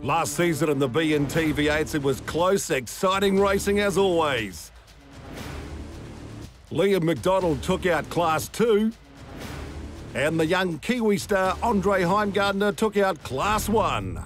Last season in the BNT V8's, it was close, exciting racing as always. Liam McDonald took out Class 2, and the young Kiwi star Andre Heimgartner took out Class 1.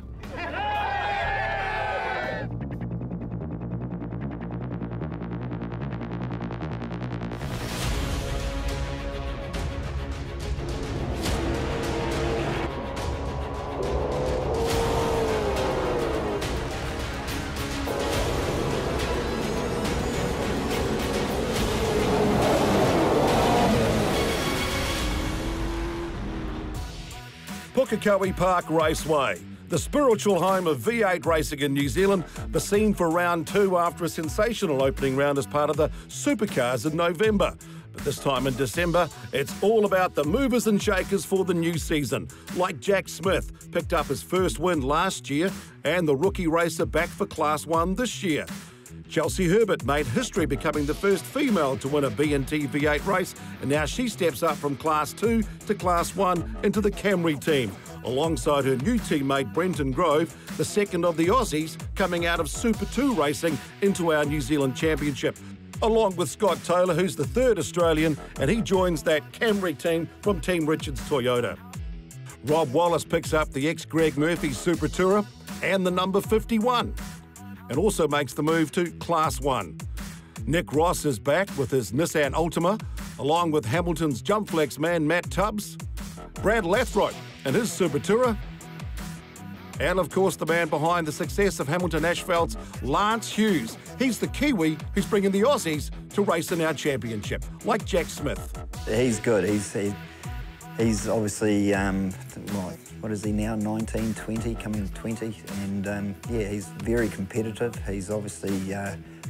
Pukekohe Park Raceway, the spiritual home of V8 racing in New Zealand, the scene for round 2 after a sensational opening round as part of the Supercars in November. But this time in December, it's all about the movers and shakers for the new season, like Jack Smith, picked up his first win last year, and the rookie racer back for Class 1 this year. Chelsea Herbert made history becoming the first female to win a BNT V8 race, and now she steps up from Class 2 to Class 1 into the Camry team, alongside her new teammate Brenton Grove, the second of the Aussies coming out of Super 2 racing into our New Zealand Championship, along with Scott Taylor, who's the third Australian, and he joins that Camry team from Team Richards Toyota. Rob Wallace picks up the ex-Greg Murphy Super Tourer and the number 51. And also makes the move to Class 1. Nick Ross is back with his Nissan Altima, along with Hamilton's Jump Flex man Matt Tubbs, Brad Lathrope and his Super Tourer, and of course the man behind the success of Hamilton Asphalt's Lance Hughes. He's the Kiwi who's bringing the Aussies to race in our championship, like Jack Smith. He's good. He's obviously, what is he now, 19, 20, coming to 20, and yeah, he's very competitive. He's obviously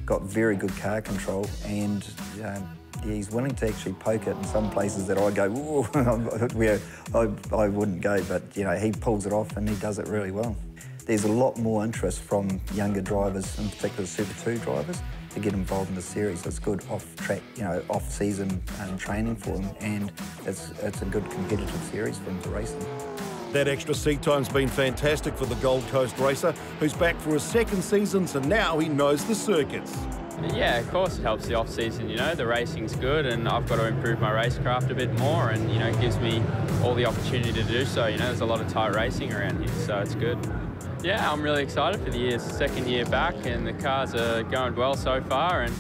got very good car control, and yeah, he's willing to actually poke it in some places that I go, whoa, where I wouldn't go, but you know, he pulls it off and he does it really well. There's a lot more interest from younger drivers, in particular Super 2 drivers, to get involved in the series. It's good off-track, you know, off-season training for them, and it's a good competitive series for them to race in. That extra seat time's been fantastic for the Gold Coast racer, who's back for his second season, so now he knows the circuits. Yeah, of course it helps the off-season, you know, the racing's good and I've got to improve my racecraft a bit more, and, you know, it gives me all the opportunity to do so. You know, there's a lot of tight racing around here, so it's good. Yeah, I'm really excited for the year. It's the second year back and the cars are going well so far, and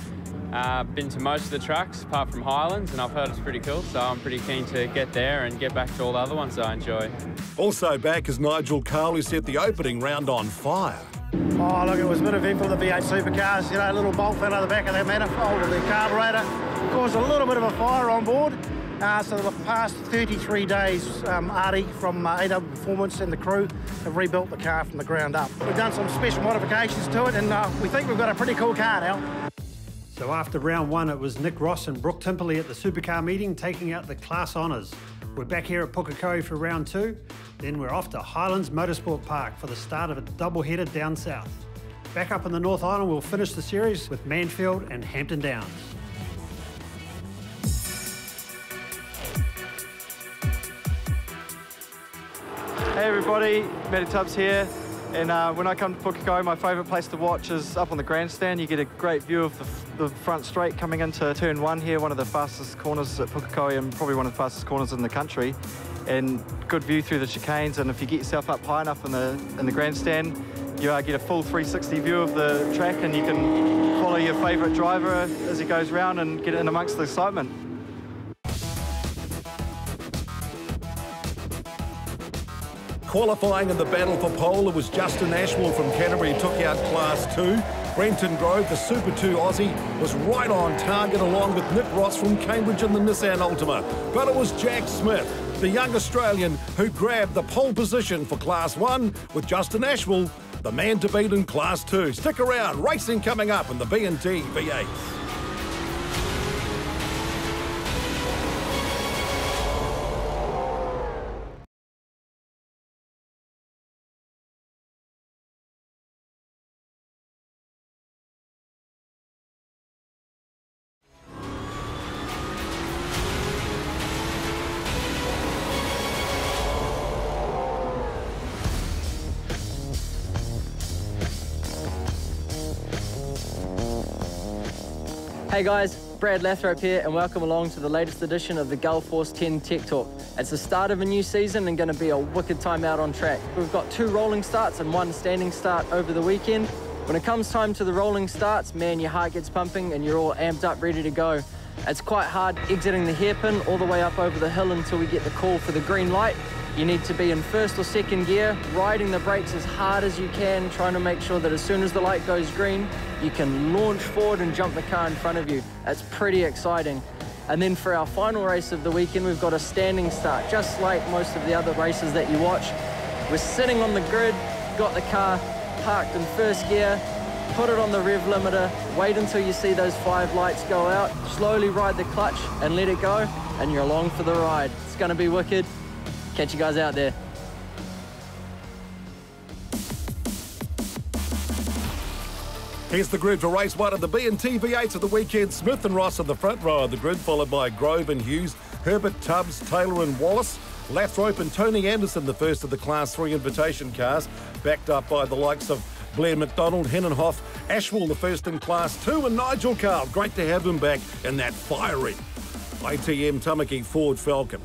been to most of the tracks apart from Highlands, and I've heard it's pretty cool, so I'm pretty keen to get there and get back to all the other ones I enjoy. Also back is Nigel Carl, who set the opening round on fire. Oh, look, it was a bit eventful, the V8 supercars. You know, a little bolt fell out of the back of that manifold of the carburetor, caused a little bit of a fire on board. So the past 33 days, Artie from AW Performance and the crew have rebuilt the car from the ground up. We've done some special modifications to it, and we think we've got a pretty cool car now. So after round 1, it was Nick Ross and Brooke Timperley at the supercar meeting taking out the class honours. We're back here at Pukekohe for round 2, then we're off to Highlands Motorsport Park for the start of a double-header down south. Back up in the North Island, we'll finish the series with Manfield and Hampton Downs. Hey everybody, Matty Tubbs here, and when I come to Pukekohe, my favourite place to watch is up on the grandstand. You get a great view of the front straight coming into turn 1 here, one of the fastest corners at Pukekohe and probably one of the fastest corners in the country, and good view through the chicanes. And if you get yourself up high enough in the grandstand, you get a full 360 view of the track, and you can follow your favourite driver as he goes round and get in amongst the excitement. Qualifying in the battle for pole, it was Justin Ashwell from Canterbury who took out Class 2. Brenton Grove, the Super 2 Aussie, was right on target along with Nick Ross from Cambridge in the Nissan Altima. But it was Jack Smith, the young Australian, who grabbed the pole position for Class 1 with Justin Ashwell, the man to beat in Class 2. Stick around, racing coming up in the BNT V8. Hey guys, Brad Lathrop here and welcome along to the latest edition of the Gulf Force 10 Tech Talk. It's the start of a new season and going to be a wicked time out on track. We've got 2 rolling starts and 1 standing start over the weekend. When it comes time to the rolling starts, man, your heart gets pumping and you're all amped up, ready to go. It's quite hard exiting the hairpin all the way up over the hill until we get the call for the green light. You need to be in 1st or 2nd gear, riding the brakes as hard as you can, trying to make sure that as soon as the light goes green, you can launch forward and jump the car in front of you. It's pretty exciting. And then for our final race of the weekend, we've got a standing start, just like most of the other races that you watch. We're sitting on the grid, got the car parked in 1st gear, put it on the rev limiter, wait until you see those 5 lights go out, slowly ride the clutch and let it go, and you're along for the ride. It's gonna be wicked. Catch you guys out there. Here's the grid for race 1 of the BNT V8s of the weekend. Smith and Ross on the front row of the grid, followed by Grove and Hughes, Herbert, Tubbs, Taylor and Wallace. Lathrop and Tony Anderson, the first of the Class 3 invitation cars, backed up by the likes of Blair McDonald, Hennenhoff, Ashwell, the first in Class 2, and Nigel Carl. Great to have him back in that fiery ATM Tamaki Ford Falcon.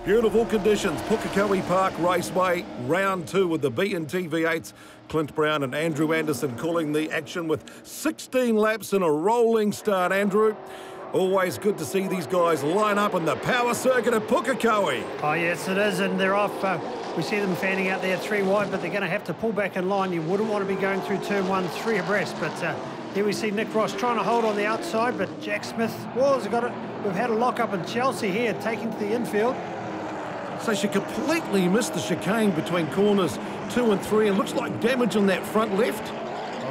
Beautiful conditions, Pukekohe Park Raceway, round 2 with the BNT V8s. Clint Brown and Andrew Anderson calling the action with 16 laps in a rolling start. Andrew, always good to see these guys line up in the power circuit at Pukekohe. Oh, yes, it is, and they're off. We see them fanning out there 3 wide, but they're going to have to pull back in line. You wouldn't want to be going through turn 1 3 abreast, but here we see Nick Ross trying to hold on the outside, but Jack Smith, has got it. We've had a lock-up in Chelsea here, taking to the infield. So she completely missed the chicane between corners 2 and 3, and looks like damage on that front left.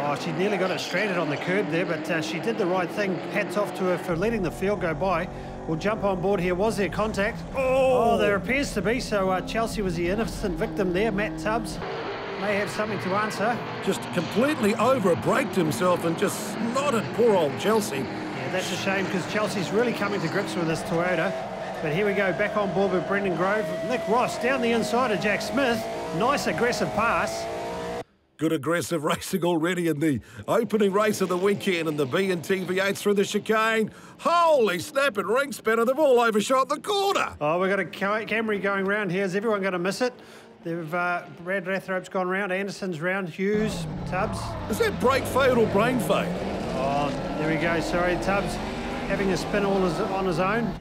Oh, she nearly got it stranded on the curb there, but she did the right thing. Hats off to her for letting the field go by. We'll jump on board here. Was there contact? Oh, there appears to be. So Chelsea was the innocent victim there. Matt Tubbs may have something to answer. Just completely over-braked himself and just snotted poor old Chelsea. Yeah, that's a shame because Chelsea's really coming to grips with this Toyota. But here we go, back on board with Brendan Grove. Nick Ross down the inside of Jack Smith. Nice aggressive pass. Good aggressive racing already in the opening race of the weekend, and the BNT V8 through the chicane. Holy snap and ring spanner, they've all overshot the corner. Oh, we've got a Camry going round here. Is everyone going to miss it? They've Brad Lathrop's gone round, Anderson's round, Hughes, Tubbs. Is that brake fade or brain fade? Oh, there we go, sorry, Tubbs having a spin all on his own.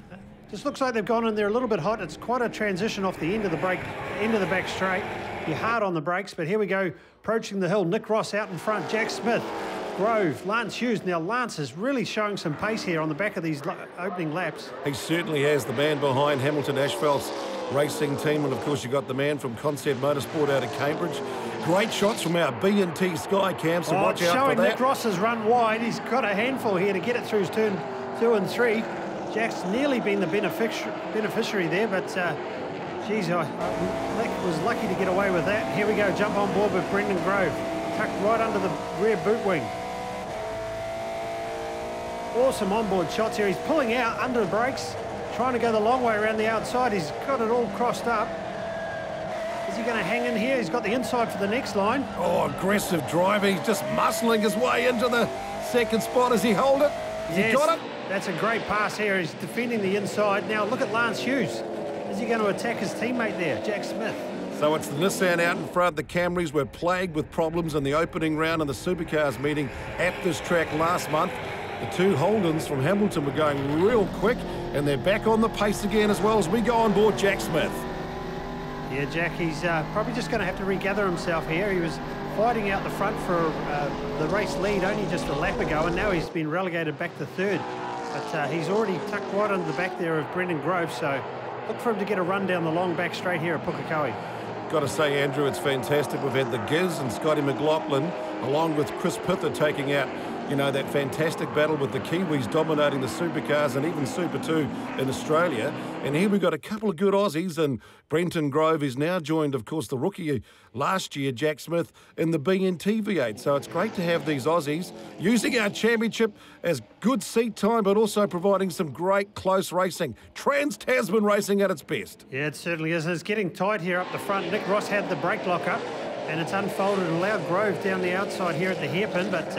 Just looks like they've gone in there a little bit hot. It's quite a transition off the end of the back straight. You're hard on the brakes, but here we go, approaching the hill. Nick Ross out in front, Jack Smith, Grove, Lance Hughes. Now, Lance is really showing some pace here on the back of these opening laps. He certainly has, the man behind Hamilton Asphalt's racing team, and of course you got the man from Concept Motorsport out of Cambridge. Great shots from our BNT Sky Cam, so watch out for that. Nick Ross has run wide. He's got a handful here to get it through turn 2 and 3. Jack's nearly been the beneficiary there, but geez, Nick was lucky to get away with that. Here we go, jump on board with Brendan Grove, tucked right under the rear boot wing. Awesome onboard shots here. He's pulling out under the brakes, trying to go the long way around the outside. He's got it all crossed up. Is he going to hang in here? He's got the inside for the next line. Oh, aggressive driving. He's just muscling his way into the second spot. As he hold it? Has he got it? That's a great pass here. He's defending the inside. Now look at Lance Hughes. Is he going to attack his teammate there, Jack Smith? So it's the Nissan out in front. The Camrys were plagued with problems in the opening round of the Supercars meeting at this track last month. The 2 Holdens from Hamilton were going real quick, and they're back on the pace again as well as we go on board Jack Smith. Yeah, Jack, he's probably just going to have to regather himself here. He was fighting out the front for the race lead only just a lap ago, and now he's been relegated back to 3rd. But he's already tucked right under the back there of Brendan Grove, so look for him to get a run down the long back straight here at Pukekohe. Got to say, Andrew, it's fantastic. We've had the Giz and Scotty McLaughlin, along with Chris Pither, taking out, you know, that fantastic battle with the Kiwis dominating the Supercars and even Super 2 in Australia. And here we've got a couple of good Aussies, and Brendan Grove is now joined, of course, the rookie last year, Jack Smith, in the BNT V8. So it's great to have these Aussies using our championship as good seat time, but also providing some great close racing. Trans-Tasman racing at its best. Yeah, it certainly is. And it's getting tight here up the front. Nick Ross had the brake lock up, and it's unfolded and allowed Grove down the outside here at the hairpin, but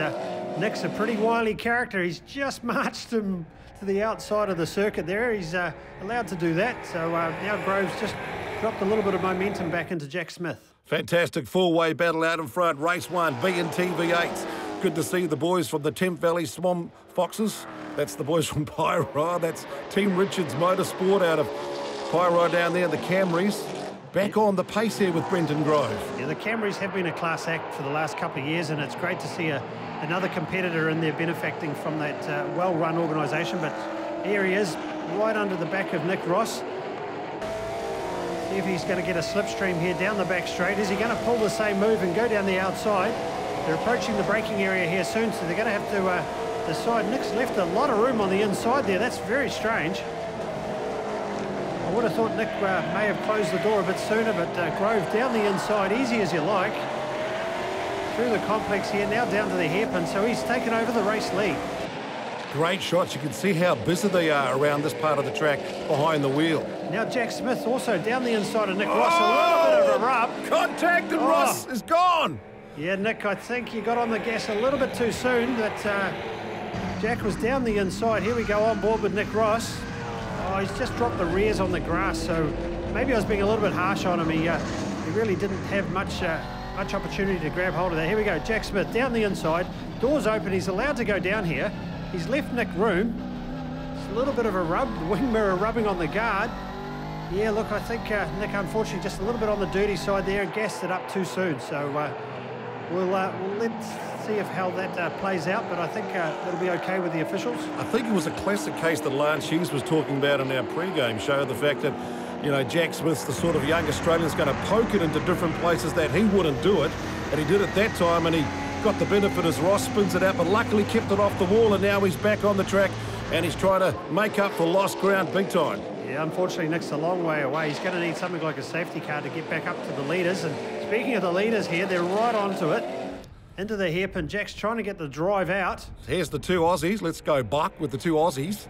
Nick's a pretty wily character. He's just marched him to the outside of the circuit there. He's allowed to do that. So now Groves just dropped a little bit of momentum back into Jack Smith. Fantastic four-way battle out in front. Race 1, BNT V8's. Good to see the boys from the Thames Valley Swamp Foxes. That's the boys from Pyro. That's Team Richards Motorsport out of Pyro down there, the Camrys. Back on the pace here with Brenton Grove. Yeah, the Camrys have been a class act for the last couple of years, and it's great to see another competitor in there benefiting from that well-run organisation. But here he is, right under the back of Nick Ross. See if he's going to get a slipstream here down the back straight. Is he going to pull the same move and go down the outside? They're approaching the braking area here soon, so they're going to have to decide. Nick's left a lot of room on the inside there. That's very strange. I would have thought Nick may have closed the door a bit sooner, but Grove down the inside, easy as you like. Through the complex here, now down to the hairpin, so he's taken over the race lead. Great shots. You can see how busy they are around this part of the track behind the wheel. Now Jack Smith also down the inside of Nick Ross. A little bit of a rub. Contact and Ross is gone. Yeah, Nick, I think you got on the gas a little bit too soon, but Jack was down the inside. Here we go on board with Nick Ross. Oh, he's just dropped the rears on the grass, so maybe I was being a little bit harsh on him. He really didn't have much opportunity to grab hold of that. Here we go, Jack Smith down the inside. Doors open, he's allowed to go down here. He's left Nick room. It's a little bit of a rub, the wing mirror rubbing on the guard. Yeah, look, I think Nick, unfortunately, just a little bit on the dirty side there and gassed it up too soon. So we'll let's see how that plays out, but I think it'll be okay with the officials. I think it was a classic case that Lance Hughes was talking about in our pre-game show, the fact that, you know, Jack Smith's the sort of young Australian's going to poke it into different places that he wouldn't do it, and he did it that time, and he got the benefit as Ross spins it out, but luckily kept it off the wall, and now he's back on the track, and he's trying to make up for lost ground big time. Yeah, unfortunately, Nick's a long way away. He's going to need something like a safety car to get back up to the leaders, and speaking of the leaders here, they're right onto it. Into the hairpin. Jack's trying to get the drive out. Here's the two Aussies. Let's go Buck with the two Aussies.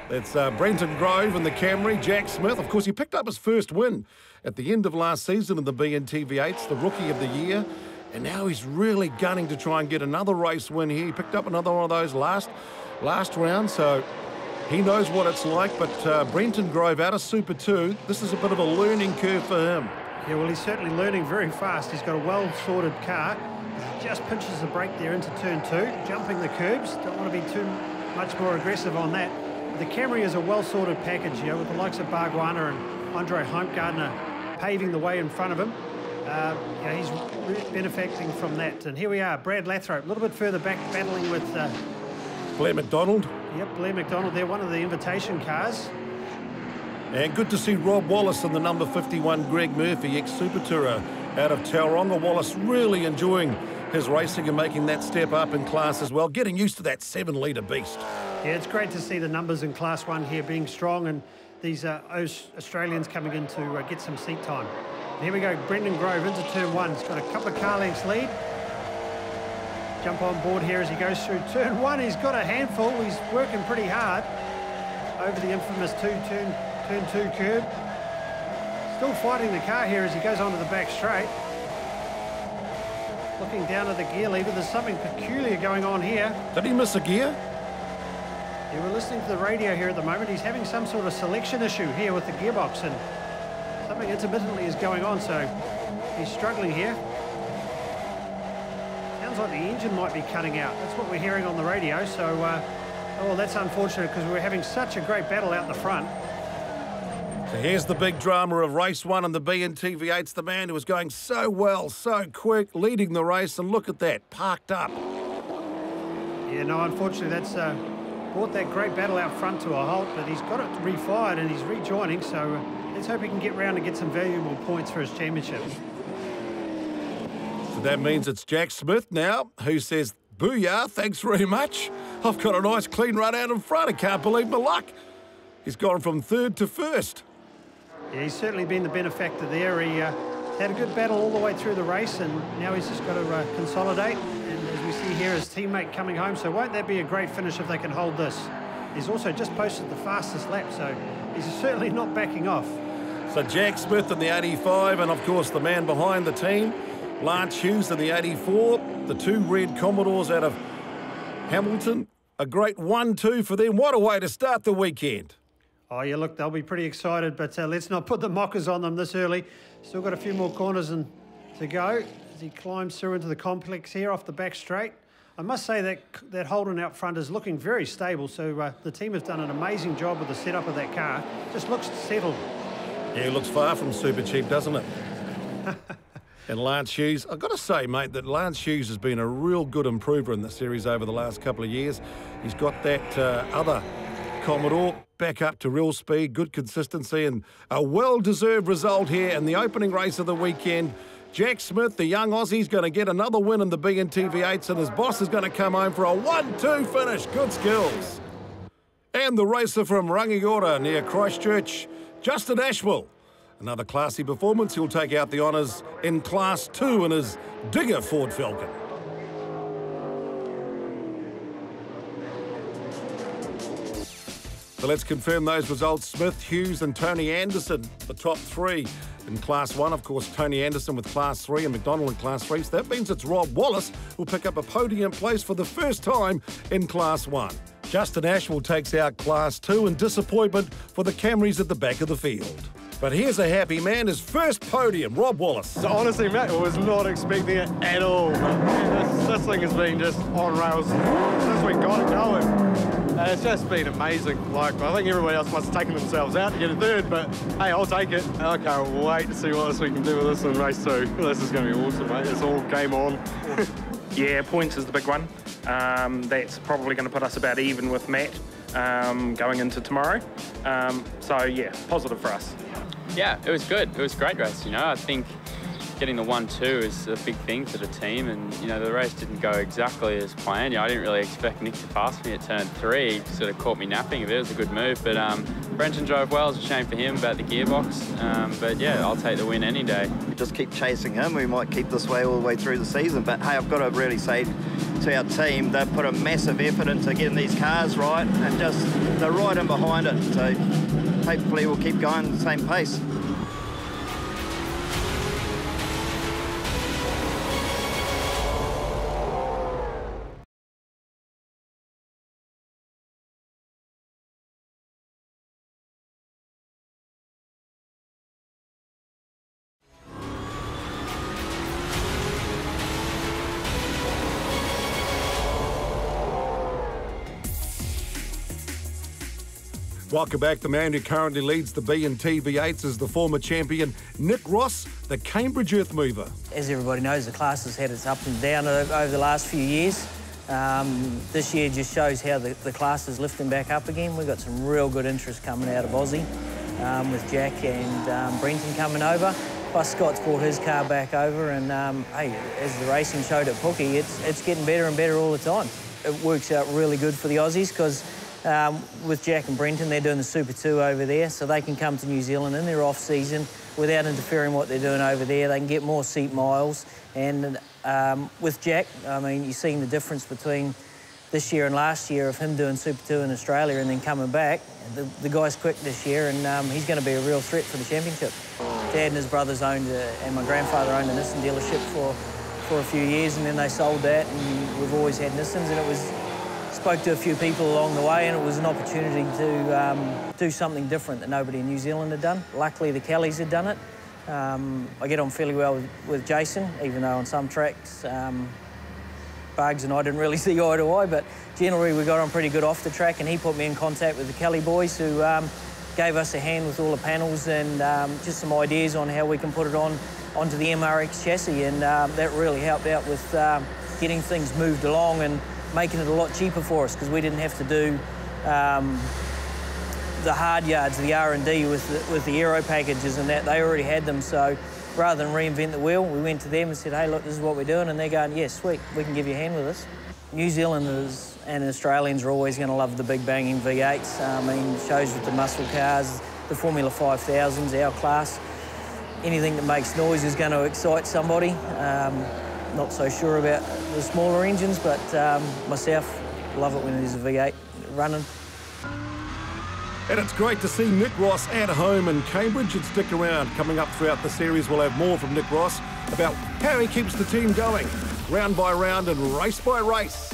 That's Brenton Grove and the Camry. Jack Smith, of course, he picked up his first win at the end of last season in the BNT V8's, the Rookie of the Year. And now he's really gunning to try and get another race win here. He picked up another one of those last round, so he knows what it's like. But Brenton Grove out of Super 2, this is a bit of a learning curve for him. Yeah, well, he's certainly learning very fast. He's got a well-sorted car. He just pinches the brake there into turn 2, jumping the curbs. Don't want to be too much more aggressive on that. The Camry is a well-sorted package, you know, with the likes of Bargwana and Andre Heimgartner paving the way in front of him. Yeah, he's benefiting from that. And here we are, Brad Lathrop, a little bit further back, battling with Blair McDonald. Yep, Blair McDonald. They're one of the invitation cars. And good to see Rob Wallace and the number 51 Greg Murphy, ex-Super Tourer out of Tauranga. Wallace really enjoying his racing and making that step up in class as well, getting used to that 7-litre beast. Yeah, it's great to see the numbers in Class 1 here being strong and these Australians coming in to get some seat time. And here we go, Brenton Grove into turn 1. He's got a couple of car lengths lead. Jump on board here as he goes through turn 1. He's got a handful. He's working pretty hard over the infamous turn 2 curb. Still fighting the car here as he goes onto the back straight. Looking down at the gear lever, there's something peculiar going on here. Did he miss a gear? Yeah, we're listening to the radio here at the moment. He's having some sort of selection issue here with the gearbox, and something intermittently is going on, so he's struggling here. Sounds like the engine might be cutting out. That's what we're hearing on the radio, so oh, that's unfortunate because we were having such a great battle out the front. So here's the big drama of race 1 and the BNT V8's, the man who was going so well, so quick, leading the race, and look at that, parked up. Yeah, no, unfortunately that's brought that great battle out front to a halt, but he's got it refired and he's rejoining, so let's hope he can get round and get some valuable points for his championship. So that means it's Jack Smith now, who says, booyah, thanks very much. I've got a nice clean run out in front. I can't believe my luck. He's gone from 3rd to 1st. Yeah, he's certainly been the benefactor there. He had a good battle all the way through the race, and now he's just got to consolidate. And as we see here, his teammate coming home, so won't that be a great finish if they can hold this? He's also just posted the fastest lap, so he's certainly not backing off. So Jack Smith in the 85, and of course the man behind the team, Lance Hughes in the 84, the 2 red Commodores out of Hamilton, a great 1-2 for them. What a way to start the weekend. Oh, yeah, look, they'll be pretty excited, but let's not put the mockers on them this early. Still got a few more corners to go as he climbs through into the complex here off the back straight. I must say that Holden out front is looking very stable, so the team has done an amazing job with the setup of that car. Just looks settled. Yeah, it looks far from super cheap, doesn't it? And Lance Hughes, I've got to say, mate, that Lance Hughes has been a real good improver in the series over the last couple of years. He's got that other Commodore back up to real speed, good consistency, and a well-deserved result here in the opening race of the weekend. Jack Smith, the young Aussie's going to get another win in the BNT V8's, and his boss is going to come home for a 1-2 finish. Good skills. And the racer from Rangiora near Christchurch, Justin Ashwell. Another classy performance. He'll take out the honours in Class 2 in his Digger Ford Falcon. So let's confirm those results. Smith, Hughes and Tony Anderson, the top three in Class 1. Of course, Tony Anderson with Class 3 and McDonald in Class 3. So that means it's Rob Wallace who'll pick up a podium place for the first time in Class 1. Justin Ashwell takes out Class 2 in disappointment for the Camrys at the back of the field. But here's a happy man, his first podium, Rob Wallace. So honestly, Matt, I was not expecting it at all. Man, this thing has been just on rails since we got it going. And it's just been amazing. Like, I think everybody else must have taken themselves out to get a third, but hey, I'll take it. I can't wait to see what else we can do with this in race 2. This is going to be awesome, mate. It's all game on. Yeah, points is the big one. That's probably going to put us about even with Matt going into tomorrow. So yeah, positive for us. Yeah, it was good. It was a great race, you know. I think getting the 1-2 is a big thing for the team, and, you know, the race didn't go exactly as planned. You know, I didn't really expect Nick to pass me at turn 3. He sort of caught me napping a bit. It was a good move, but Brenton drove well. It was a shame for him about the gearbox. But yeah, I'll take the win any day. Just keep chasing him. We might keep this way all the way through the season, but hey, I've got to really say to our team, they've put a massive effort into getting these cars right, and just they're right in behind it. So hopefully we'll keep going at the same pace. Welcome back. The man who currently leads the BNT V8's is the former champion, Nick Ross, the Cambridge Earth Mover. As everybody knows, the class has had its up and down over the last few years. This year just shows how the class is lifting back up again. We've got some real good interest coming out of Aussie with Jack and Brenton coming over. Plus Scott's brought his car back over, and hey, as the racing showed at Puke, it's getting better and better all the time. It works out really good for the Aussies because with Jack and Brenton, they're doing the Super 2 over there, so they can come to New Zealand in their off-season without interfering what they're doing over there. They can get more seat miles. And with Jack, I mean, you've seen the difference between this year and last year of him doing Super 2 in Australia and then coming back. The guy's quick this year, and he's going to be a real threat for the championship. Dad and his brothers owned, and my grandfather owned a Nissan dealership for a few years, and then they sold that, and we've always had Nissans, and it was... Spoke to a few people along the way, and it was an opportunity to do something different that nobody in New Zealand had done. Luckily, the Kellys had done it. I get on fairly well with Jason, even though on some tracks, Bugs and I didn't really see eye to eye, but generally we got on pretty good off the track, and he put me in contact with the Kelly boys who gave us a hand with all the panels and just some ideas on how we can put it onto the MRX chassis, and that really helped out with getting things moved along and making it a lot cheaper for us because we didn't have to do the hard yards, the R&D with the aero packages and that. They already had them, so rather than reinvent the wheel, we went to them and said, hey, look, this is what we're doing, and they're going, yes, sweet, we can give you a hand with this. New Zealanders and Australians are always going to love the big banging V8s. I mean, it shows with the muscle cars, the Formula 5000s, our class. Anything that makes noise is going to excite somebody. Not so sure about the smaller engines, but myself love it when there's a V8 running. And it's great to see Nick Ross at home in Cambridge, and stick around. Coming up throughout the series, we'll have more from Nick Ross about how he keeps the team going, round by round and race by race.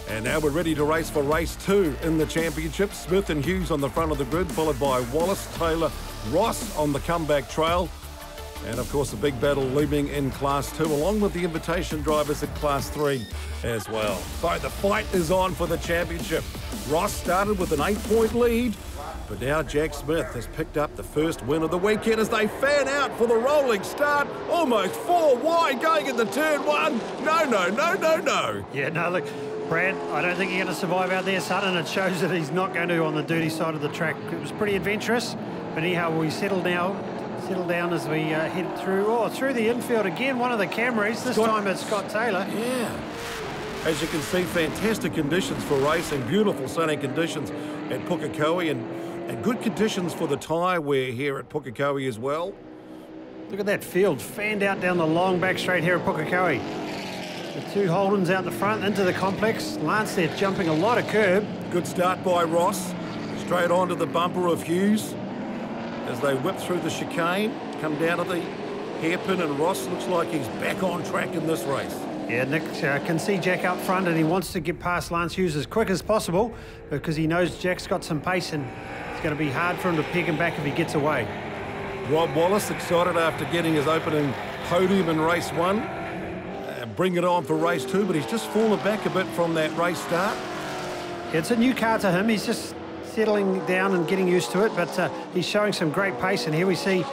And now we're ready to race for race 2 in the championship. Smith and Hughes on the front of the grid, followed by Wallace, Taylor, Ross on the comeback trail. And of course, a big battle looming in Class 2, along with the invitation drivers at Class 3 as well. So the fight is on for the championship. Ross started with an 8-point lead, but now Jack Smith has picked up the first win of the weekend as they fan out for the rolling start. Almost 4 wide going into turn 1. No. Yeah, no, look, Brad, I don't think you're going to survive out there, son, and it shows that he's not going to on the dirty side of the track. It was pretty adventurous, but anyhow, we settle down as we head through the infield again. One of the Camrys, this time it's Scott Taylor. Yeah. As you can see, fantastic conditions for racing, beautiful sunny conditions at Pukekohe, and good conditions for the tyre wear here at Pukekohe as well. Look at that field, fanned out down the long back straight here at Pukekohe. The 2 Holdens out the front into the complex. Lance there jumping a lot of curb. Good start by Ross. Straight onto the bumper of Hughes as they whip through the chicane, come down to the hairpin, and Ross looks like he's back on track in this race. Yeah, Nick can see Jack up front, and he wants to get past Lance Hughes as quick as possible because he knows Jack's got some pace and it's going to be hard for him to peg him back if he gets away. Rob Wallace excited after getting his opening podium in race 1. Bring it on for race 2, but he's just fallen back a bit from that race start. Yeah, it's a new car to him. He's just settling down and getting used to it, but he's showing some great pace, and here we see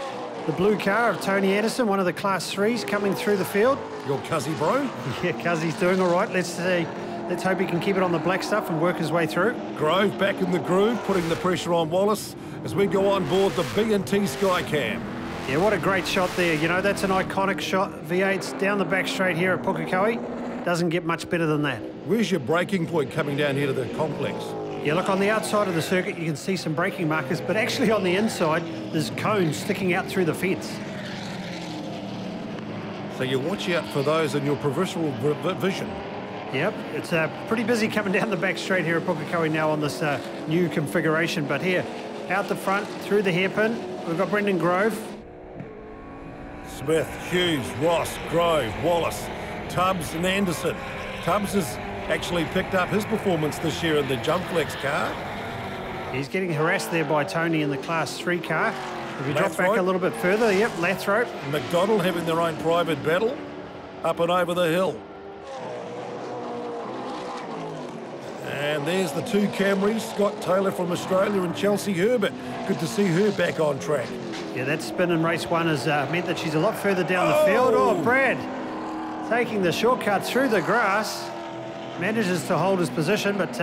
the blue car of Tony Anderson, one of the Class 3s, coming through the field. Your Cuzzy, bro? Yeah, Cuzzy's doing all right. Let's see. Let's hope he can keep it on the black stuff and work his way through. Grove back in the groove, putting the pressure on Wallace as we go on board the BNT Skycam. Yeah, what a great shot there. You know, that's an iconic shot. V8's down the back straight here at Pukekohe. Doesn't get much better than that. Where's your braking point coming down here to the complex? Yeah, look, on the outside of the circuit, you can see some braking markers, but actually on the inside, there's cones sticking out through the fence. So you watch out for those in your peripheral vision. Yep, it's pretty busy coming down the back straight here at Pukekohe now on this new configuration. But here, out the front, through the hairpin, we've got Brendan Grove. Smith, Hughes, Ross, Grove, Wallace, Tubbs and Anderson. Tubbs has actually picked up his performance this year in the Jump Flex car. He's getting harassed there by Tony in the Class 3 car. If you drop back a little bit further, yep, Lathrope. McDonald having their own private battle up and over the hill. And there's the 2 Camrys, Scott Taylor from Australia and Chelsea Herbert. Good to see her back on track. Yeah, that spin in race 1 has meant that she's a lot further down the field. Oh, Brad taking the shortcut through the grass. Manages to hold his position, but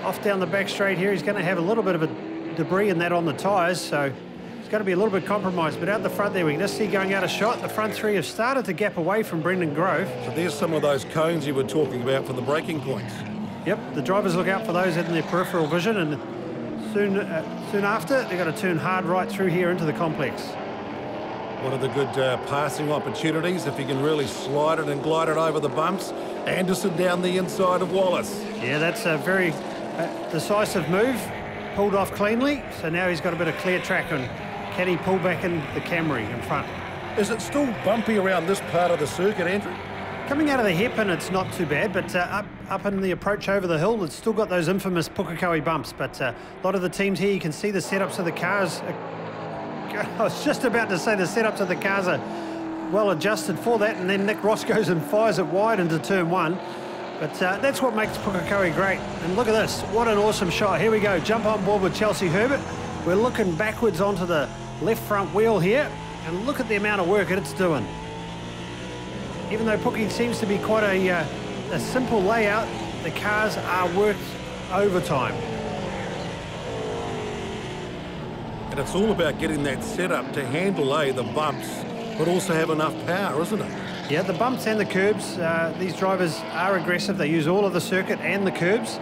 off down the back straight here, he's going to have a little bit of a debris in that on the tyres, so he's going to be a little bit compromised. But out the front there, we can just see going out of shot. The front 3 have started to gap away from Brendan Grove. So there's some of those cones you were talking about for the braking points. Yep, the drivers look out for those in their peripheral vision, and soon after, they've got to turn hard right through here into the complex. One of the good passing opportunities, if he can really slide it and glide it over the bumps. Anderson down the inside of Wallace. Yeah, that's a very decisive move, pulled off cleanly, so now he's got a bit of clear track, and can he pull back in the Camry in front? Is it still bumpy around this part of the circuit, Andrew? Coming out of the hairpin, it's not too bad, but up in the approach over the hill, it's still got those infamous Pukekohe bumps. But a lot of the teams here, you can see the setups of the cars. I was just about to say the setups of the cars are well adjusted for that, and then Nick Ross goes and fires it wide into turn 1. But that's what makes Pukekohe great. And look at this, what an awesome shot. Here we go, jump on board with Chelsea Herbert. We're looking backwards onto the left front wheel here, and look at the amount of work it's doing. Even though Pookie seems to be quite a simple layout, the cars are worked overtime. And it's all about getting that setup to handle the bumps, but also have enough power, isn't it? Yeah, the bumps and the curbs. These drivers are aggressive. They use all of the circuit and the curbs.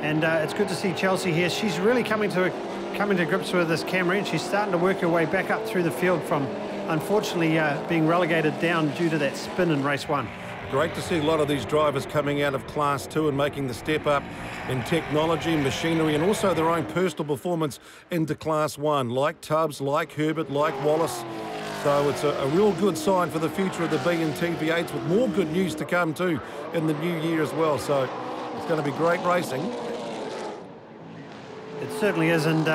And it's good to see Chelsea here. She's really coming to grips with this Camry, and she's starting to work her way back up through the field from, unfortunately, being relegated down due to that spin in race 1. Great to see a lot of these drivers coming out of Class 2 and making the step up in technology, machinery, and also their own personal performance into Class 1, like Tubbs, like Herbert, like Wallace. So it's a real good sign for the future of the BNT V8s, with more good news to come too in the new year as well. So It's going to be great racing. It certainly is, and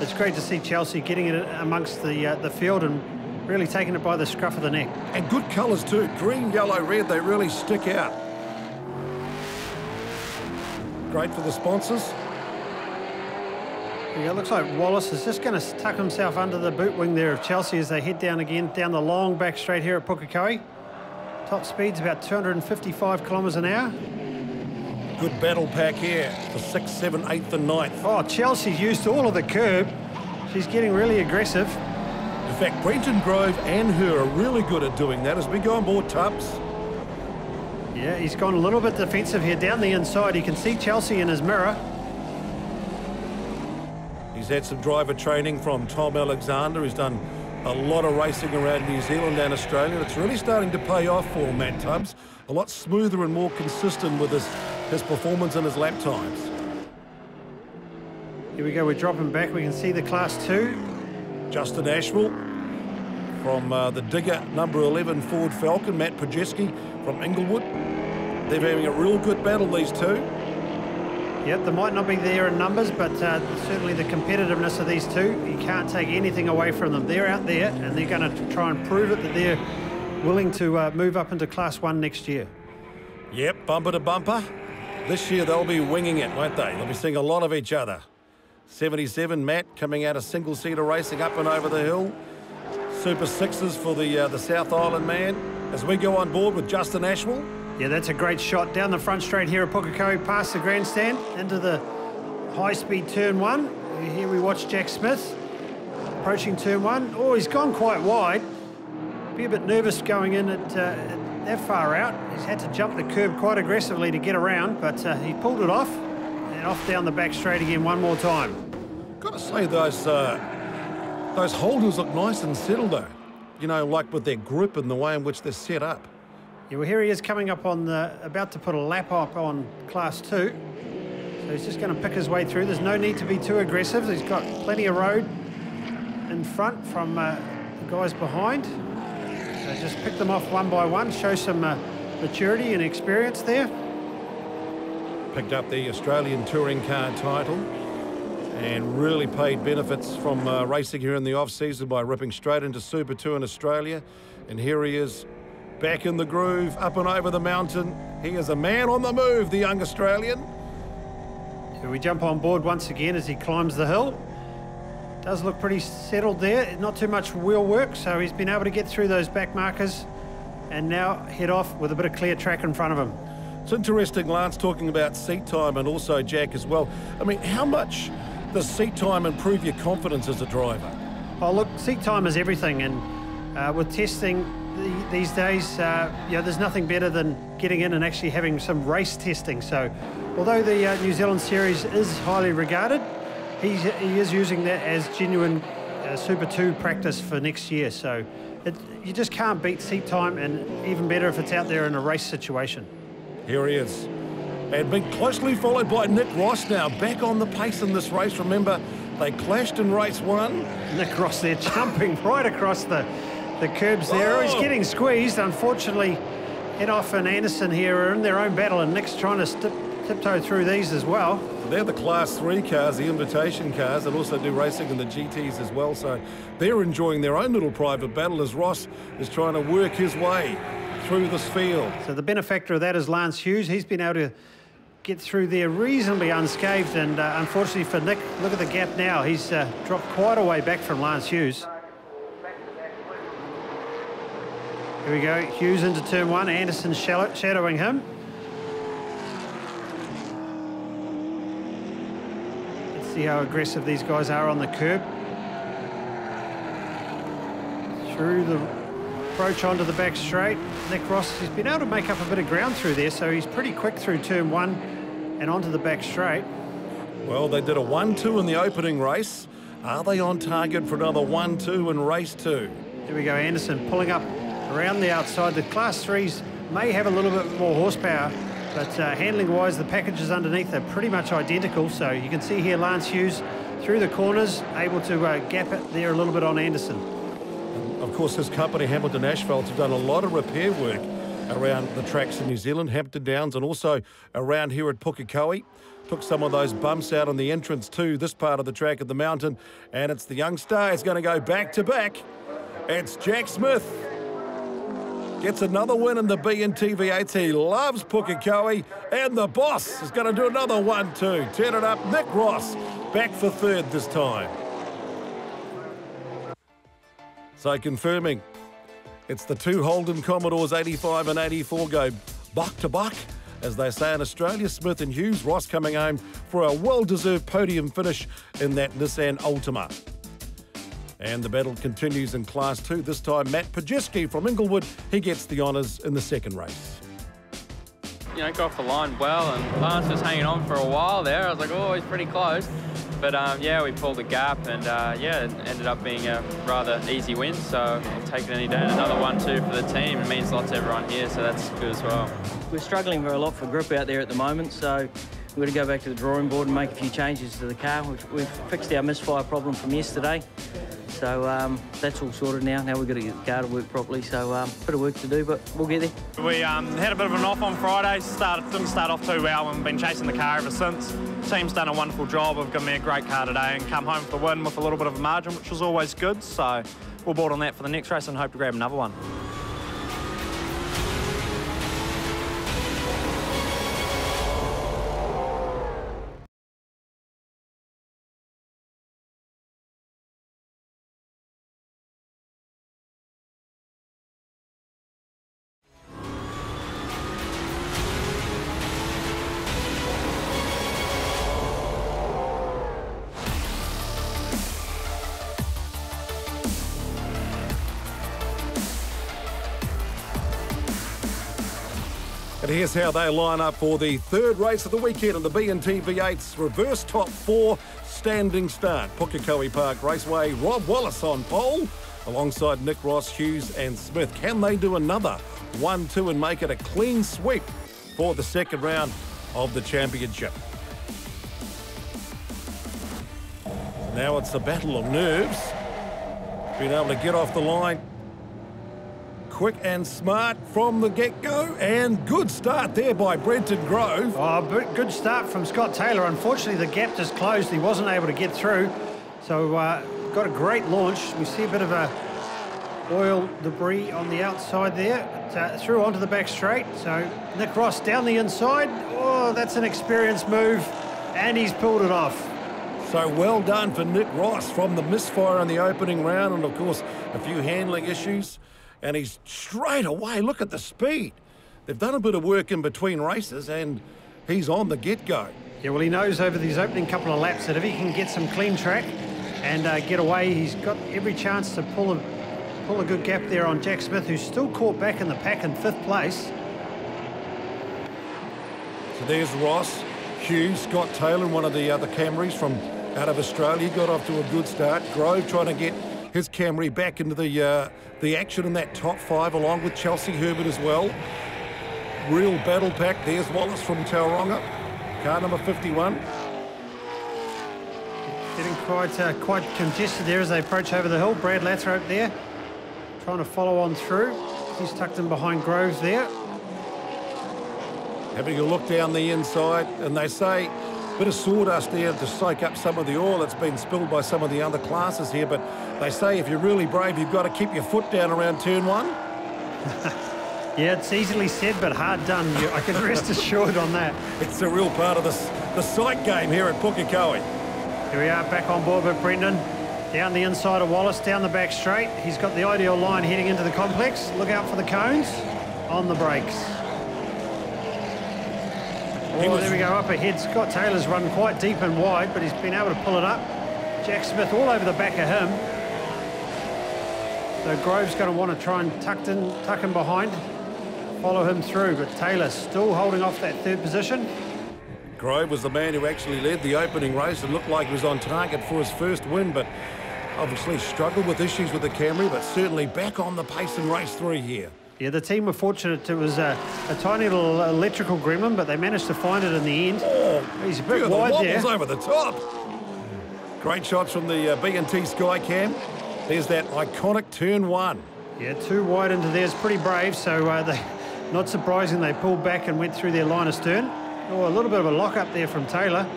it's great to see Chelsea getting it amongst the field and really taking it by the scruff of the neck. And good colours too. Green, yellow, red, they really stick out. Great for the sponsors. Yeah, it looks like Wallace is just going to tuck himself under the boot wing there of Chelsea as they head down again, down the long back straight here at Pukekohe. Top speed's about 255 kilometres an hour. Good battle pack here for 6th, 7th, 8th and 9th. Oh, Chelsea's used to all of the curb. She's getting really aggressive. In fact, Brenton Grove and her are really good at doing that as we go on board, Tubbs. Yeah, he's gone a little bit defensive here down the inside. You can see Chelsea in his mirror. He's had some driver training from Tom Alexander. He's done a lot of racing around New Zealand and Australia. It's really starting to pay off for Matt Tubbs. A lot smoother and more consistent with his performance and his lap times. Here we go, we're dropping back. We can see the Class 2. Justin Ashwell from the Digger number 11 Ford Falcon. Matt Pajeski from Inglewood. They're having a real good battle, these two. Yep, they might not be there in numbers, but certainly the competitiveness of these two, you can't take anything away from them. They're out there, and they're going to try and prove it that they're willing to move up into Class 1 next year. Yep, bumper to bumper. This year they'll be winging it, won't they? They'll be seeing a lot of each other. 77, Matt, coming out of single-seater racing up and over the hill. Super sixes for the South Island man. As we go on board with Justin Ashwell. Yeah, that's a great shot down the front straight here at Pukekohe, past the grandstand, into the high-speed turn 1. Here we watch Jack Smith approaching turn 1. Oh, he's gone quite wide. Be a bit nervous going in at that far out. He's had to jump the curb quite aggressively to get around, but he pulled it off, and off down the back straight again one more time. Got to say, those holders look nice and settled, though. You know, like with their grip and the way in which they're set up. Yeah, well, here he is coming up on about to put a lap up on Class 2. So he's just going to pick his way through. There's no need to be too aggressive. He's got plenty of road in front from the guys behind. So just pick them off one by one, show some maturity and experience there. Picked up the Australian Touring Car title and really paid benefits from racing here in the off-season by ripping straight into Super 2 in Australia. And here he is, back in the groove, up and over the mountain. He is a man on the move, the young Australian. So we jump on board once again as he climbs the hill. Does look pretty settled there, not too much wheel work, so he's been able to get through those back markers and now head off with a bit of clear track in front of him. It's interesting, Lance, talking about seat time and also Jack as well. I mean, how much does seat time improve your confidence as a driver? Oh, look, seat time is everything, and with testing these days, you know, there's nothing better than getting in and actually having some race testing. So although the New Zealand Series is highly regarded, he is using that as genuine Super 2 practice for next year. So you just can't beat seat time, and even better if it's out there in a race situation. Here he is. And being closely followed by Nick Ross now, back on the pace in this race. Remember, they clashed in race 1. Nick Ross there jumping right across the curbs there. Oh, he's getting squeezed. Unfortunately, Hedoff and Anderson here are in their own battle, and Nick's trying to tiptoe through these as well. They're the Class 3 cars, the invitation cars, and also do racing in the GTs as well. So they're enjoying their own little private battle as Ross is trying to work his way through this field. So the benefactor of that is Lance Hughes. He's been able to get through there reasonably unscathed, and unfortunately for Nick, look at the gap now. He's dropped quite a way back from Lance Hughes. Here we go, Hughes into turn 1, Anderson shadowing him. Let's see how aggressive these guys are on the curb. Through the approach onto the back straight. Nick Ross has been able to make up a bit of ground through there, so he's pretty quick through turn 1 and onto the back straight. Well, they did a 1-2 in the opening race. Are they on target for another 1-2 in race 2? Here we go, Anderson pulling up around the outside. The Class 3s may have a little bit more horsepower, but handling-wise, the packages underneath are pretty much identical. So you can see here Lance Hughes through the corners, able to gap it there a little bit on Anderson. Of course, his company, Hamilton Asphalt, have done a lot of repair work around the tracks in New Zealand, Hampton Downs, and also around here at Pukekohe. Took some of those bumps out on the entrance to this part of the track at the mountain, and it's the young star. He's going to go back-to-back. It's Jack Smith. Gets another win in the BNT V8's. He loves Pukekohe, and the boss is going to do another 1-2. Turn it up, Nick Ross, back for third this time. So confirming, it's the two Holden Commodores 85 and 84 go buck-to-buck. As they say in Australia, Smith and Hughes, Ross coming home for a well-deserved podium finish in that Nissan Altima. And the battle continues in Class 2. This time, Matt Pajeski from Inglewood, he gets the honours in the second race. You know, got off the line well, and Lance was hanging on for a while there. I was like, oh, he's pretty close. But yeah, we pulled the gap, and yeah, it ended up being a rather easy win. So I'll take it any day. Another 1-2 for the team. It means lots to everyone here, so that's good as well. We're struggling a lot for grip out there at the moment, so we've got to go back to the drawing board and make a few changes to the car. We've fixed our misfire problem from yesterday. So that's all sorted now. Now we've got to get the car to work properly. So a bit of work to do, but we'll get there. We had a bit of an off on Friday. Didn't start off too well, and we've been chasing the car ever since. The team's done a wonderful job of giving me a great car today and come home with the win with a little bit of a margin, which was always good. So we'll board on that for the next race and hope to grab another one. And here's how they line up for the third race of the weekend in the BNT V8's reverse top four standing start. Pukekohe Park Raceway, Rob Wallace on pole, alongside Nick Ross, Hughes and Smith. Can they do another 1-2 and make it a clean sweep for the second round of the championship? Now it's a battle of nerves. Being able to get off the line quick and smart from the get-go, and good start there by Brenton Grove. Oh, good start from Scott Taylor. Unfortunately, the gap just closed. He wasn't able to get through. So got a great launch. We see a bit of a oil debris on the outside there. But, through onto the back straight. So Nick Ross down the inside. Oh, that's an experienced move, and he's pulled it off. So well done for Nick Ross from the misfire in the opening round, and of course a few handling issues. And he's straight away, look at the speed. They've done a bit of work in between races, and he's on the get-go. Yeah, well, he knows over these opening couple of laps that if he can get some clean track and get away, he's got every chance to pull a good gap there on Jack Smith, who's still caught back in the pack in 5th place. So there's Ross, Hughes, Scott Taylor, one of the other Camrys from out of Australia. Got off to a good start. Grove trying to get his Camry back into the action in that top 5, along with Chelsea Herbert as well. Real battle pack. There's Wallace from Tauranga, car number 51. Getting quite congested there as they approach over the hill. Brad Lathrope there, trying to follow on through. He's tucked in behind Groves there. Having a look down the inside, and they say bit of sawdust there to soak up some of the oil that's been spilled by some of the other classes here, but they say if you're really brave, you've got to keep your foot down around turn 1. Yeah, it's easily said, but hard done. I can rest assured on that. It's a real part of the sight game here at Pukekohe. Here we are back on board with Brendan. Down the inside of Wallace, down the back straight. He's got the ideal line heading into the complex. Look out for the cones on the brakes. Oh, there we go, up ahead. Scott Taylor's run quite deep and wide, but he's been able to pull it up. Jack Smith all over the back of him. So Grove's going to want to try and tuck him behind, follow him through, but Taylor still holding off that 3rd position. Grove was the man who actually led the opening race and looked like he was on target for his first win, but obviously struggled with issues with the Camry, but certainly back on the pace in race 3 here. Yeah, the team were fortunate. It was a tiny little electrical gremlin, but they managed to find it in the end. Oh, he's a bit wide there. Over the top. Great shots from the BNT Skycam. There's that iconic turn 1. Yeah, 2 wide into there is pretty brave, so Not surprising they pulled back and went through their line of stern. Oh, a little bit of a lock up there from Taylor.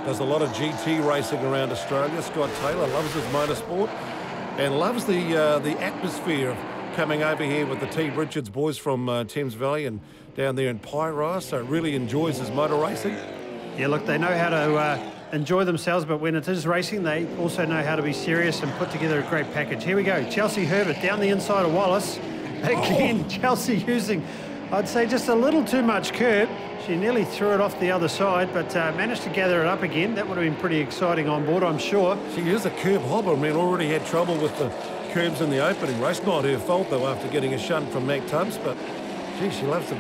Does a lot of GT racing around Australia. Scott Taylor loves his motorsport and loves the atmosphere of coming over here with the T. Richards boys from Thames Valley and down there in Pyra, so really enjoys his motor racing. Yeah, look, they know how to enjoy themselves, but when it is racing, they also know how to be serious and put together a great package. Here we go, Chelsea Herbert down the inside of Wallace. Again, Chelsea using, I'd say, just a little too much curb. She nearly threw it off the other side, but managed to gather it up again. That would have been pretty exciting on board, I'm sure. She is a curb hopper. I mean, already had trouble with the curbs in the opening race. Not her fault, though, after getting a shunt from Mac Tubbs, but, gee, she loves to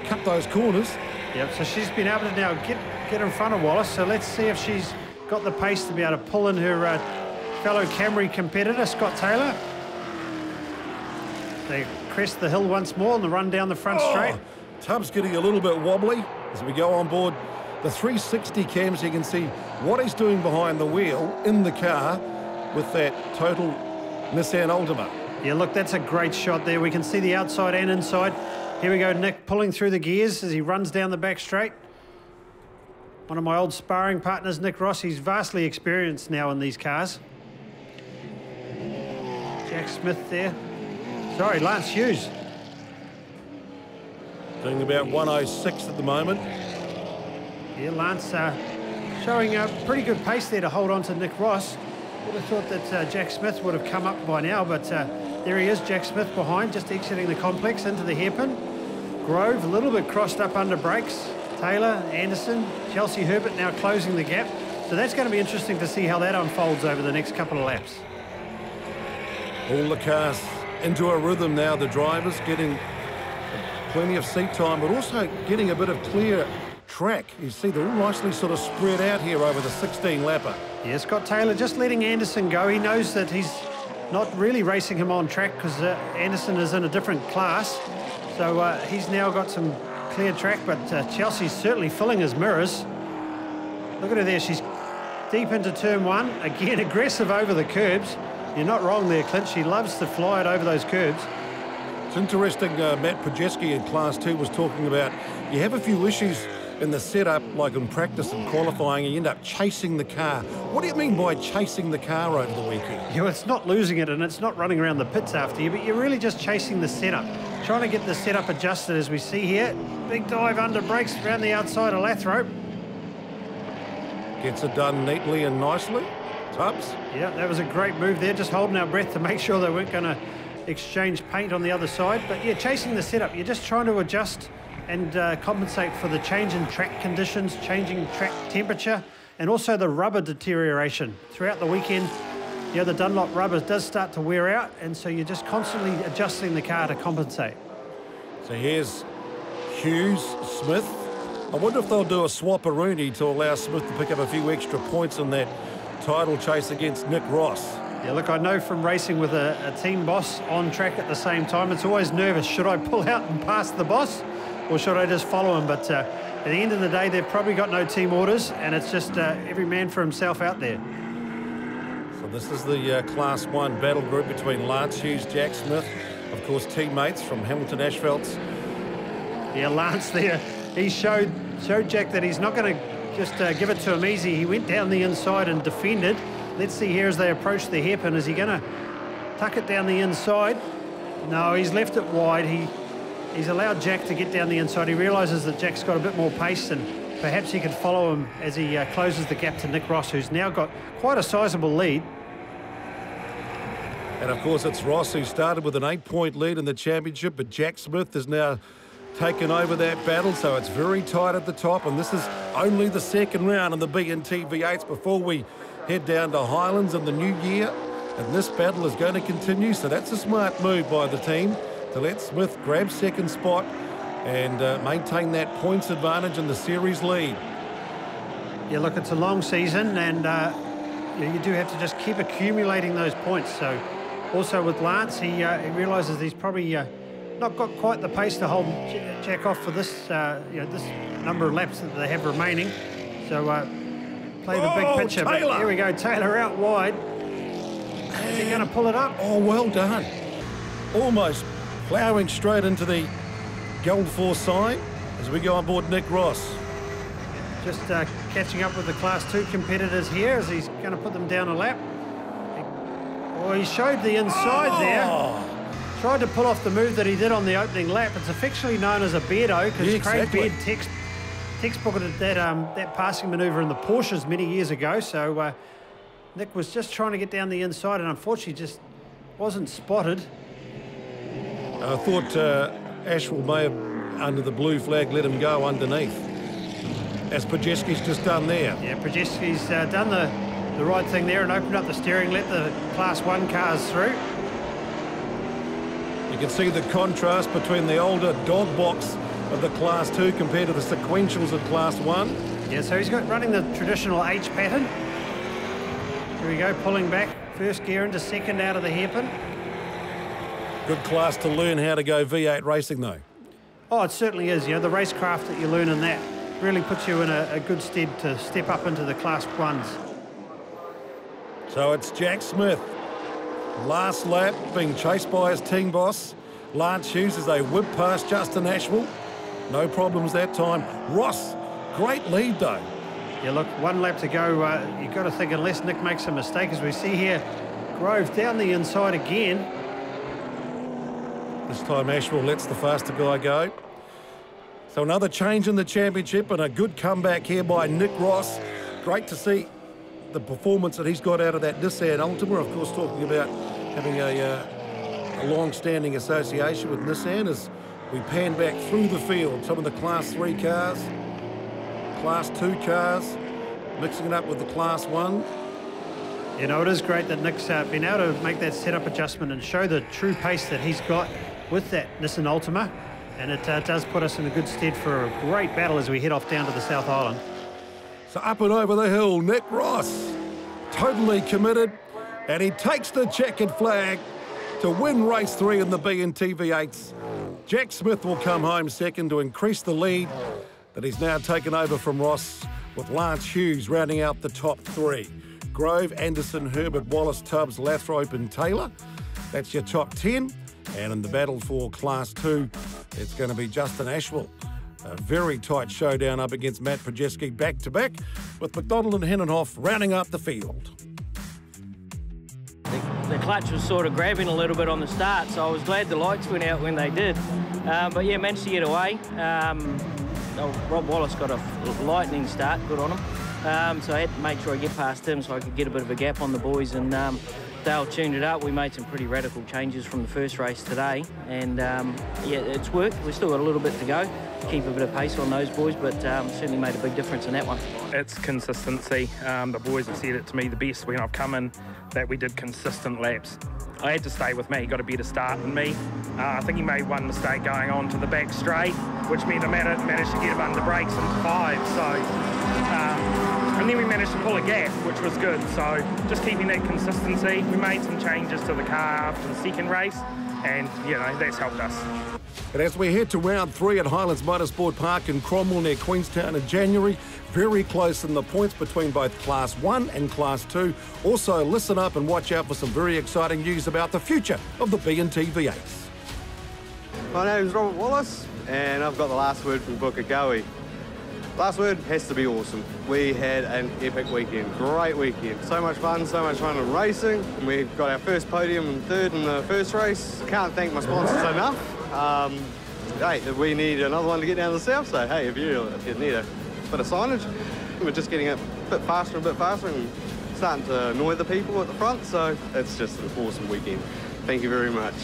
cut those corners. Yep, so she's been able to now get in front of Wallace, so let's see if she's got the pace to be able to pull in her fellow Camry competitor, Scott Taylor. They crest the hill once more on the run down the front straight. Tubbs getting a little bit wobbly as we go on board the 360 cams. You can see what he's doing behind the wheel in the car with that total Nissan Altima. Yeah, look, that's a great shot there. We can see the outside and inside. Here we go, Nick pulling through the gears as he runs down the back straight. One of my old sparring partners, Nick Ross, he's vastly experienced now in these cars. Jack Smith there. Sorry, Lance Hughes. Doing about 106 at the moment. Yeah, Lance showing a pretty good pace there to hold on to Nick Ross. Would have thought that Jack Smith would have come up by now, but there he is, Jack Smith behind, just exiting the complex into the hairpin. Grove a little bit crossed up under brakes. Taylor, Anderson, Chelsea Herbert now closing the gap. So that's going to be interesting to see how that unfolds over the next couple of laps. All the cars into a rhythm now. The drivers getting plenty of seat time, but also getting a bit of clear track. You see they're all nicely sort of spread out here over the 16-lapper. Yeah, Scott Taylor just letting Anderson go. He knows that he's not really racing him on track because Anderson is in a different class. So he's now got some clear track, but Chelsea's certainly filling his mirrors. Look at her there. She's deep into turn one. Again, aggressive over the curbs. You're not wrong there, Clint. She loves to fly it over those curbs. It's interesting, Matt Projeski in Class 2 was talking about you have a few issues in the setup, like in practice and qualifying, and you end up chasing the car. What do you mean by chasing the car over the weekend? Yeah, it's not losing it, and it's not running around the pits after you, but you're really just chasing the setup. Trying to get the setup adjusted, as we see here. Big dive under brakes around the outside of Lathrope. Gets it done neatly and nicely. Tubbs. Yeah, that was a great move there, just holding our breath to make sure they weren't going to exchange paint on the other side. But yeah, chasing the setup, you're just trying to adjust and compensate for the change in track conditions, changing track temperature, and also the rubber deterioration. Throughout the weekend, yeah, the Dunlop rubber does start to wear out, and so you're just constantly adjusting the car to compensate. So here's Hughes, Smith. I wonder if they'll do a swap-a-rooney to allow Smith to pick up a few extra points in that title chase against Nick Ross. Yeah, look, I know from racing with a team boss on track at the same time, it's always nervous. Should I pull out and pass the boss, or should I just follow him? But at the end of the day, they've probably got no team orders, and it's just every man for himself out there. So this is the Class 1 battle group between Lance Hughes, Jack Smith, of course, teammates from Hamilton Asphalts. Yeah, Lance there, he showed Jack that he's not going to just give it to him easy. He went down the inside and defended. Let's see here as they approach the hairpin. Is he going to tuck it down the inside? No, he's left it wide. He's allowed Jack to get down the inside. He realises that Jack's got a bit more pace, and perhaps he can follow him as he closes the gap to Nick Ross, who's now got quite a sizable lead. And of course, it's Ross who started with an 8-point lead in the championship, but Jack Smith has now taken over that battle, so it's very tight at the top, and this is only the second round in the BNT V8's before we head down to Highlands in the new year, and this battle is going to continue, so that's a smart move by the team to let Smith grab second spot and maintain that points advantage in the series lead. Yeah, look, it's a long season, and you do have to just keep accumulating those points. So also with Lance, he realises he's probably not got quite the pace to hold Jack off for this this number of laps that they have remaining. So play the big picture. But here we go, Taylor out wide. Is he going to pull it up? Oh, well done. Almost ploughing straight into the Gold Force sign as we go on board Nick Ross. Just catching up with the Class 2 competitors here as he's going to put them down a lap. Well, he showed the inside there. Tried to pull off the move that he did on the opening lap. It's affectionately known as a Beardo because Craig Beard textbooked that passing manoeuvre in the Porsches many years ago. So Nick was just trying to get down the inside and unfortunately just wasn't spotted. I thought Ashwell may have, under the blue flag, let him go underneath, as Projeski's just done there. Yeah, Projeski's done the right thing there and opened up the steering, let the Class 1 cars through. You can see the contrast between the older dog box of the Class 2 compared to the sequentials of Class 1. Yeah, so he's running the traditional H pattern. Here we go, pulling back, first gear into second out of the hairpin. Good class to learn how to go V8 racing, though. Oh, it certainly is. You know, the racecraft that you learn in that really puts you in a good stead to step up into the Class 1s. So it's Jack Smith. Last lap, being chased by his team boss, Lance Hughes, as they whip past Justin Ashwell. No problems that time. Ross, great lead though. Yeah, look, one lap to go. You've got to think, unless Nick makes a mistake, as we see here, Grove down the inside again. This time Ashwell lets the faster guy go. So another change in the championship and a good comeback here by Nick Ross. Great to see the performance that he's got out of that Nissan Altima. Of course, talking about having a long-standing association with Nissan as we pan back through the field. Some of the Class 3 cars, Class 2 cars, mixing it up with the Class 1. You know, it is great that Nick's been able to make that setup adjustment and show the true pace that he's got with that Nissan Altima. And it does put us in a good stead for a great battle as we head off down to the South Island. So up and over the hill, Nick Ross, totally committed, and he takes the checkered flag to win race 3 in the BNT V8's. Jack Smith will come home second to increase the lead that he's now taken over from Ross, with Lance Hughes rounding out the top 3. Grove, Anderson, Herbert, Wallace, Tubbs, Lathrop and Taylor. That's your top 10. And in the battle for Class 2, it's going to be Justin Ashwell. A very tight showdown up against Matt Projeski back-to-back, with McDonald and Hennenhoff rounding up the field. The clutch was sort of grabbing a little bit on the start, so I was glad the lights went out when they did. But yeah, managed to get away. Rob Wallace got a lightning start, good on him. So I had to make sure I get past him so I could get a bit of a gap on the boys, and Dale tuned it up. We made some pretty radical changes from the first race today, and yeah, it's worked. We've still got a little bit to go. Keep a bit of pace on those boys, but certainly made a big difference in that one. It's consistency. The boys have said it to me the best when I've come in, that we did consistent laps. I had to stay with me. He got a better start than me. I think he made one mistake going on to the back straight, which meant I managed to get him under brakes into 5. So. And then we managed to pull a gap, which was good. So just keeping that consistency. We made some changes to the car after the second race, and you know, that's helped us. And as we head to round 3 at Highlands Motorsport Park in Cromwell near Queenstown in January, very close in the points between both Class 1 and Class 2. Also, listen up and watch out for some very exciting news about the future of the BNT V8's. My name's Robert Wallace, and I've got the last word from Pukekohe. Last word has to be awesome. We had an epic weekend, great weekend. So much fun in racing. We got our first podium and third in the first race. Can't thank my sponsors enough. Hey, we need another one to get down the south, so hey, if you need a bit of signage, we're just getting a bit faster and starting to annoy the people at the front, so it's just an awesome weekend. Thank you very much.